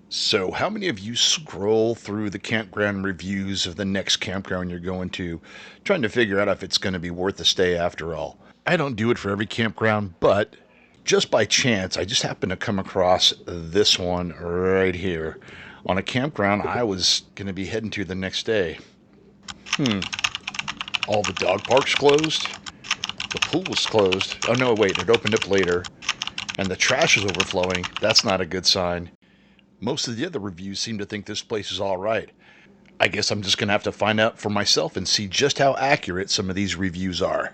So, how many of you scroll through the campground reviews of the next campground you're going to, trying to figure out if it's going to be worth the stay after all? I don't do it for every campground, but just by chance, I just happened to come across this one right here on a campground I was going to be heading to the next day. All the dog parks closed. The pool was closed. Oh, no, wait, it opened up later. And the trash is overflowing. That's not a good sign. Most of the other reviews seem to think this place is all right. I guess I'm just going to have to find out for myself and see just how accurate some of these reviews are.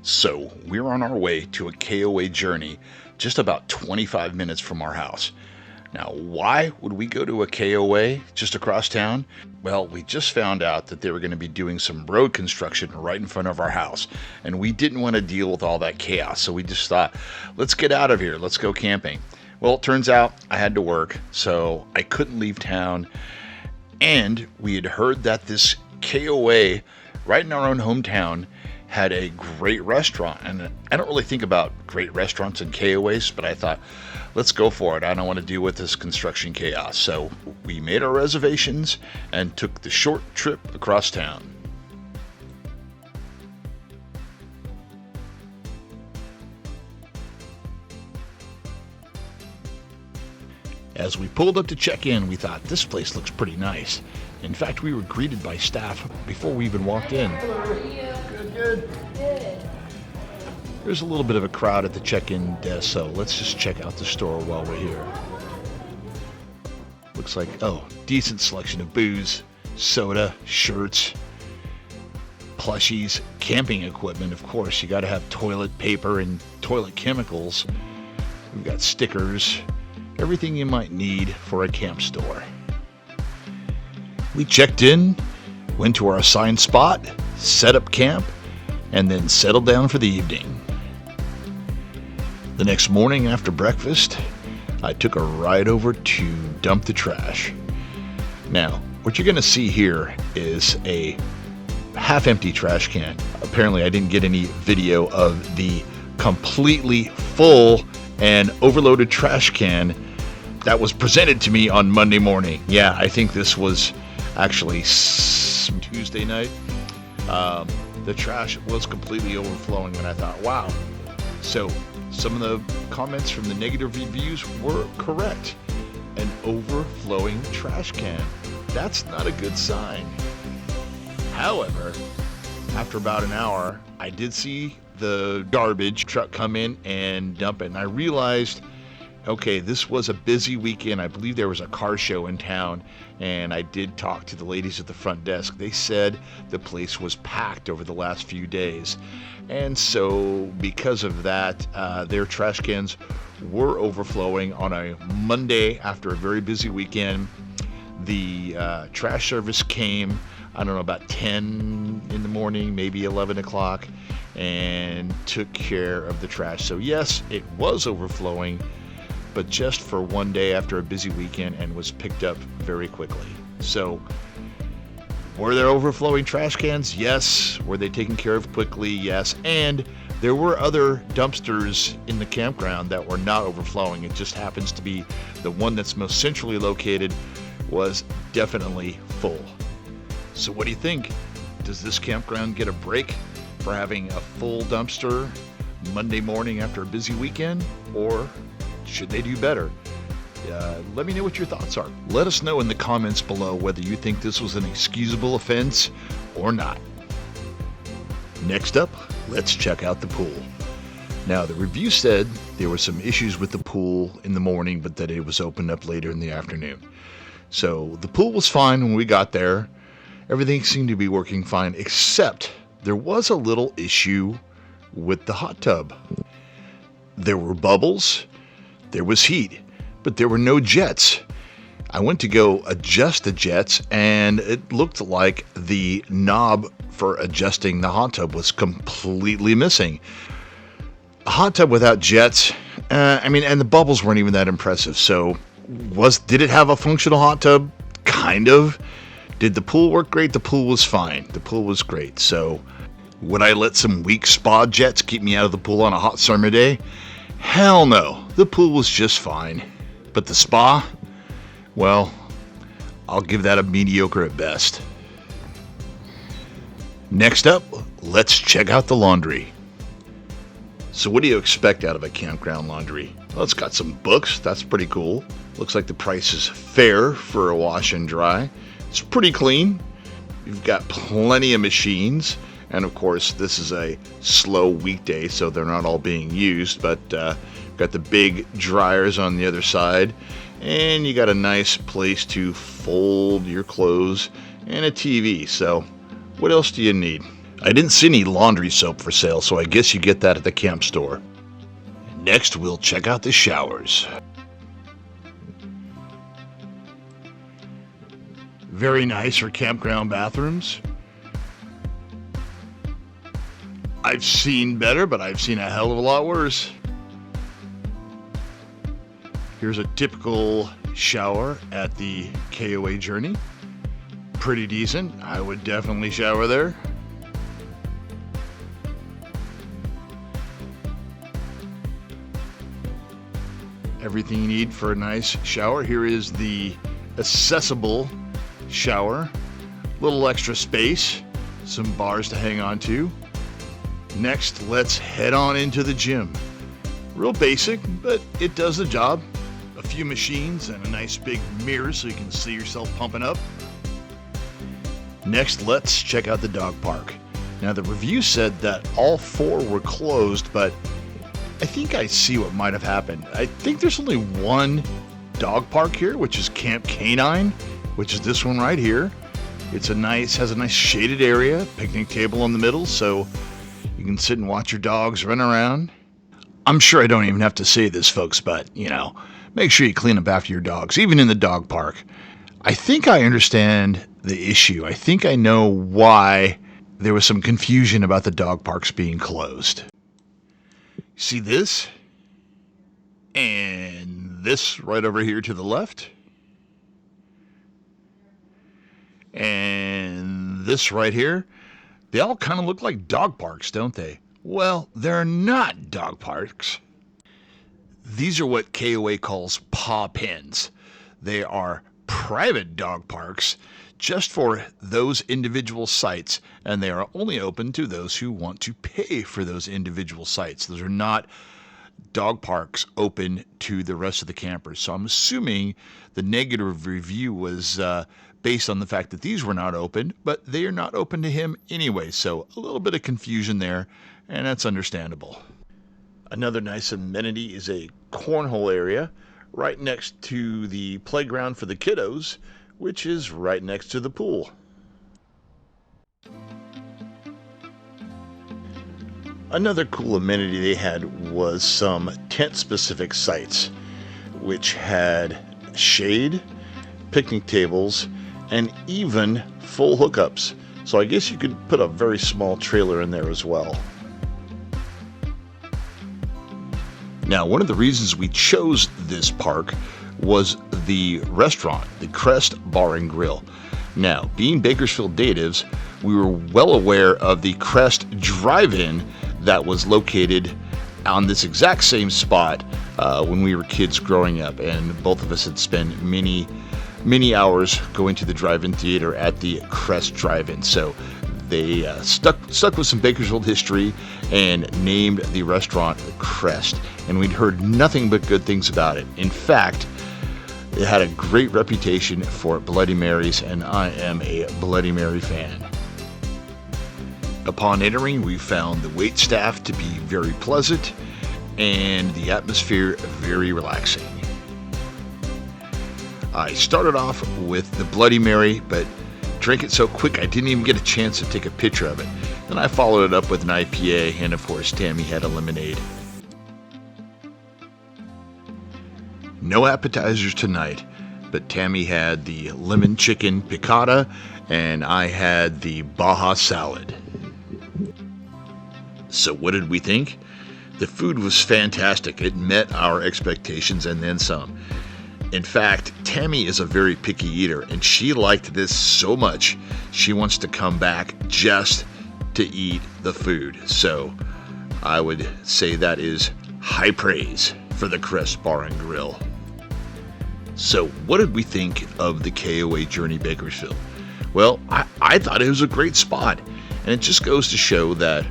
So, we're on our way to a KOA Journey just about 25 minutes from our house. Now, why would we go to a KOA just across town? Well, we just found out that they were going to be doing some road construction right in front of our house, and we didn't want to deal with all that chaos, so we just thought, let's get out of here, let's go camping. Well, it turns out I had to work, so I couldn't leave town, and we had heard that this KOA right in our own hometown had a great restaurant. And I don't really think about great restaurants and KOAs, but I thought, let's go for it. I don't want to deal with this construction chaos. So we made our reservations and took the short trip across town. As we pulled up to check in, we thought this place looks pretty nice. In fact, we were greeted by staff before we even walked in. Good. There's a little bit of a crowd at the check-in desk, so let's just check out the store while we're here. Looks like, decent selection of booze, soda, shirts, plushies, camping equipment. Of course, you got to have toilet paper and toilet chemicals. We've got stickers, everything you might need for a camp store. We checked in, went to our assigned spot, set up camp, and then settled down for the evening. The next morning after breakfast, I took a ride over to dump the trash. Now, what you're going to see here is a half-empty trash can. Apparently, I didn't get any video of the completely full and overloaded trash can that was presented to me on Monday morning. Yeah, I think this was actually Tuesday night. The trash was completely overflowing, and I thought, wow. So some of the comments from the negative reviews were correct. An overflowing trash can. That's not a good sign. However, after about an hour, I did see the garbage truck come in and dump it, and I realized, okay, this was a busy weekend. I believe there was a car show in town, and I did talk to the ladies at the front desk. They said the place was packed over the last few days. And so because of that, their trash cans were overflowing on a Monday after a very busy weekend. The trash service came, I don't know, about 10 in the morning, maybe 11 o'clock, and took care of the trash. So yes, it was overflowing, but just for one day after a busy weekend, and was picked up very quickly. So, were there overflowing trash cans? Yes. Were they taken care of quickly? Yes. And there were other dumpsters in the campground that were not overflowing. It just happens to be the one that's most centrally located was definitely full. So what do you think? Does this campground get a break for having a full dumpster Monday morning after a busy weekend? Or should they do better? Let me know what your thoughts are. Let us know in the comments below whether you think this was an excusable offense or not. Next up, let's check out the pool. Now, the review said there were some issues with the pool in the morning, but that it was opened up later in the afternoon. So the pool was fine when we got there. Everything seemed to be working fine, except there was a little issue with the hot tub. There were bubbles, there was heat, but there were no jets. I went to go adjust the jets, and it looked like the knob for adjusting the hot tub was completely missing. A hot tub without jets, and the bubbles weren't even that impressive. So, did it have a functional hot tub? Kind of. Did the pool work great? The pool was fine. The pool was great. So, would I let some weak spa jets keep me out of the pool on a hot summer day? Hell no. The pool was just fine. But the spa? Well, I'll give that a mediocre at best. Next up, let's check out the laundry. So what do you expect out of a campground laundry? Well, it's got some books. That's pretty cool. Looks like the price is fair for a wash and dry. It's pretty clean. You've got plenty of machines. And of course, this is a slow weekday, so they're not all being used. But got the big dryers on the other side. And you got a nice place to fold your clothes and a TV. So what else do you need? I didn't see any laundry soap for sale, so I guess you get that at the camp store. Next, we'll check out the showers. Very nice for campground bathrooms. I've seen better, but I've seen a hell of a lot worse. Here's a typical shower at the KOA Journey. Pretty decent. I would definitely shower there. Everything you need for a nice shower. Here is the accessible shower. Little extra space. Some bars to hang on to. Next, let's head on into the gym. Real basic, but it does the job. A few machines and a nice big mirror so you can see yourself pumping up. Next, let's check out the dog park. Now, the review said that all 4 were closed, but I think I see what might have happened. I think there's only one dog park here, which is Camp Canine, which is this one right here. Has a nice shaded area, picnic table in the middle, so you can sit and watch your dogs run around. I'm sure I don't even have to say this, folks, but, make sure you clean up after your dogs, even in the dog park. I think I understand the issue. I think I know why there was some confusion about the dog parks being closed. See this? And this right over here to the left? And this right here? They all kind of look like dog parks, don't they? Well, they're not dog parks. These are what KOA calls paw pens. They are private dog parks just for those individual sites, and they are only open to those who want to pay for those individual sites. Those are not dog parks open to the rest of the campers. So I'm assuming the negative review was based on the fact that these were not open, but they are not open to him anyway. So a little bit of confusion there, and that's understandable. Another nice amenity is a cornhole area right next to the playground for the kiddos, which is right next to the pool. Another cool amenity they had was some tent-specific sites, which had shade, picnic tables, and even full hookups. So I guess you could put a very small trailer in there as well. Now, one of the reasons we chose this park was the restaurant, the Crest Bar and Grill. Now, being Bakersfield natives, we were well aware of the Crest Drive-In that was located on this exact same spot when we were kids growing up, and both of us had spent many hours going to the drive-in theater at the Crest Drive-In. So they stuck with some Bakersfield history and named the restaurant Crest, and we'd heard nothing but good things about it. In fact, it had a great reputation for Bloody Marys, and I am a Bloody Mary fan. Upon entering, we found the wait staff to be very pleasant and the atmosphere very relaxing. I started off with the Bloody Mary, but drank it so quick I didn't even get a chance to take a picture of it. Then I followed it up with an IPA, and of course Tammy had a lemonade. No appetizers tonight, but Tammy had the lemon chicken piccata, and I had the Baja salad. So what did we think? The food was fantastic. It met our expectations and then some. In fact, Tammy is a very picky eater, and she liked this so much, she wants to come back just to eat the food. So I would say that is high praise for the Crest Bar and Grill. So what did we think of the KOA Journey Bakersfield? Well, I thought it was a great spot, and it just goes to show that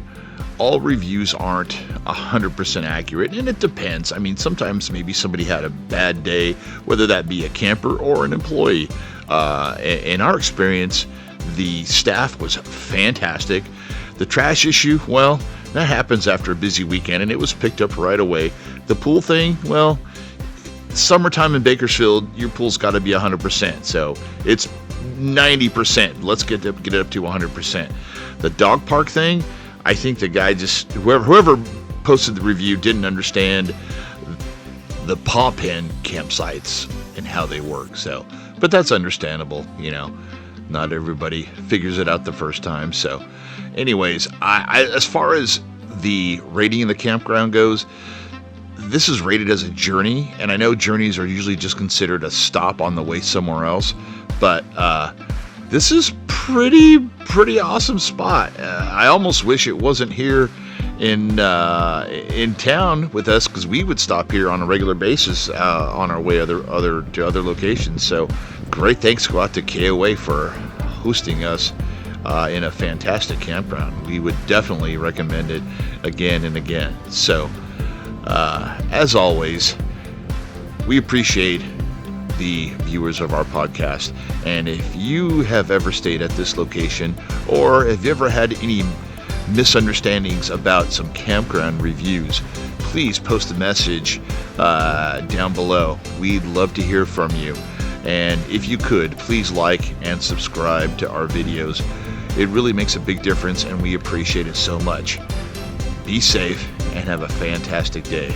all reviews aren't 100% accurate, and it depends. I mean, sometimes maybe somebody had a bad day, whether that be a camper or an employee. In our experience, the staff was fantastic. The trash issue, well, that happens after a busy weekend, and it was picked up right away. The pool thing, well, summertime in Bakersfield, your pool's got to be 100%, so it's 90%. Let's get it up to 100%. The dog park thing, I think the guy just, whoever posted the review didn't understand the paw pen campsites and how they work. So, but that's understandable, you know. Not everybody figures it out the first time. So, anyways, I as far as the rating of the campground goes, this is rated as a journey, and I know journeys are usually just considered a stop on the way somewhere else, but this is pretty awesome spot. I almost wish it wasn't here in town with us, because we would stop here on a regular basis on our way to other locations. So great thanks go out to KOA for hosting us in a fantastic campground. We would definitely recommend it again and again. So as always, we appreciate the viewers of our podcast, and if you have ever stayed at this location, or if you ever had any misunderstandings about some campground reviews, please post a message down below. We'd love to hear from you, and if you could, please like and subscribe to our videos. It really makes a big difference, and we appreciate it so much. Be safe and have a fantastic day.